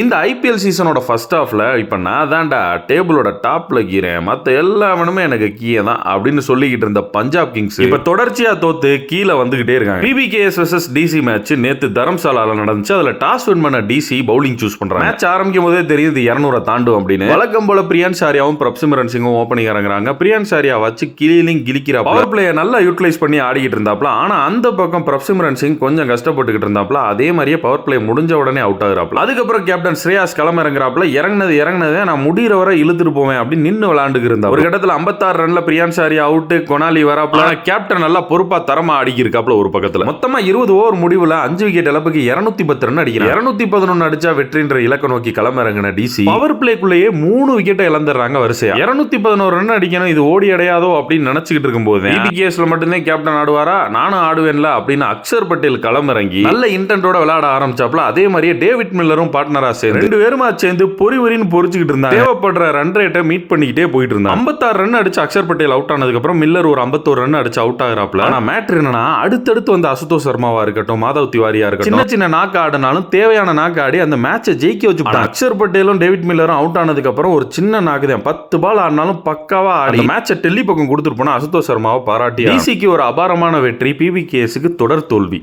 இந்த IPL சீசனோட first ஹாஃப்ல இப்ப நான் தான்டா டேபிளோட டாப்ல கீறேன், மத்த எல்லாவனுமே எனக்கு கீழே தான் அப்படின்னு சொல்லிக்கிட்டு இருந்த பஞ்சாப் கிங்ஸ் இப்ப தொடர்ச்சியா தோத்து கீழே வந்துகிட்டே இருக்காங்க. பிபிகேஎஸ் வெர்சஸ் டிசி மேட்ச் நேத்து தரம்சாலால நடந்துச்சு. அதுல டாஸ் வின் பண்ண டிசி பவுலிங் சூஸ் பண்றாங்க. மேட்ச் ஆரம்பிக்கும் போதே தெரியுது 200 தாண்டும் அப்படின்னு. வழக்கம் போல பிரியான்ஸ் ஆரியாவும் பிரப்சிமரன் சிங்கும் ஓப்பனிங் இறங்குறாங்க. பிரியான்ஸ் ஆரியா வச்சு கிளியிலிங் பவர் பிளேயை நல்லா யூட்டிலைஸ் பண்ணி ஆடிக்கிட்டு இருந்தாப்ல. ஆனா அந்த பக்கம் பிரப்சிமரன் சிங் கொஞ்சம் கஷ்டப்பட்டுக்கிட்டு இருந்தாப்ல. அதே மாதிரியே பவர் பிளே முடிஞ்ச உடனே அவுட் ஆகுறாப்ல. அதுக்கப்புறம் கேப்டன் ஸ்ரேயாஸ் களமிறங்குறாப்ல. இறங்குனது நான் முடிகிற வரை இழுத்துட்டு போவேன் அப்படின்னு நின்று விளையாண்டுக்கு இருந்தா. ஒரு கட்டத்தில் 56 ரன்ல பிரியான்ஸ் ஆரியா அவுட், கொனாலி வராப்ல. கேப்டன் நல்லா பொறுப்பா தரமா அடிக்கிருக்காப்ல. ஒரு பக்கத்துல மொத்தமா 20 ஓவர் முடிவுல 5 விக்கெட் இழப்புக்கு 210 ரன் அடிக்கிறாங்க. 211 அடிச்சா வெற்றின்ற இலக்க நோக்கி களமிறங்கின டிசி பவர் பிளேக்குள்ளேயே 3 விக்கெட்டை இழந்துறாங்க வரிசையா. 211 ரன் அடிக்கணும், இது ஓடி அடையாதோ அப்படின்னு நினைச்சுக்கிட்டு இருக்கும் போது பிபிகேஎஸ்ல மட்டும்தான் கேப்டன் ஆடுவாரா, நானும் ஆடுவேன்ல அப்படின்னு அக்ஷர் பட்டேல் களமிறங்கி நல்ல இன்டென்டோட விளையாட ஆரம்பிச்சாப்ல. அதே மாதிரியே டேவிட் மில்லரும் பார்ட்னரா சேர்ந்து 2 பேருமா சேர்ந்து பொறிவரின்னு பொறிச்சுக்கிட்டு இருந்தாங்க. தேவைப்படுற ரன் ரேட்டை மீட் பண்ணிக்கிட்டே போயிட்டு இருந்தாங்க. 56 ரன் அடிச்சு அக்ஷர் பட்டேல் அவுட் ஆனதுக்கு அப்புறம் மில்லர் ஒரு 51 ரன் அடிச்சு அவுட் ஆகுறாப்ல. ஆனா மேட்டர் என்னன்னா, அடுத்தடுத்து வந்து அசுதோஷ் சர்மாவா இருக்கட்டும், மாதவ் திவாரியா இருக்கட்டும், சின்ன நாக்கு ஆடினாலும் தேவையான நாக்கு ஆடி அந்த மேட்சை ஜெயிக்க வச்சு அக்ஷர் பட்டேலும் டேவிட் மில்லரும் அவுட் ஆனதுக்கு அப்புறம் ஒரு சின்ன நாக்கு தான் 10 பால் ஆடினாலும் பக்காவா ஆடி மேட்சை டெல்லி பக்கம் கொடுத்துட்டு போனா அசுதோஷ் சர்மாவை பாராட்டி டிசிக்கு ஒரு அபாரமான வெற்றி, பிபிகேஎஸ்க்கு தொடர் தோல்வி.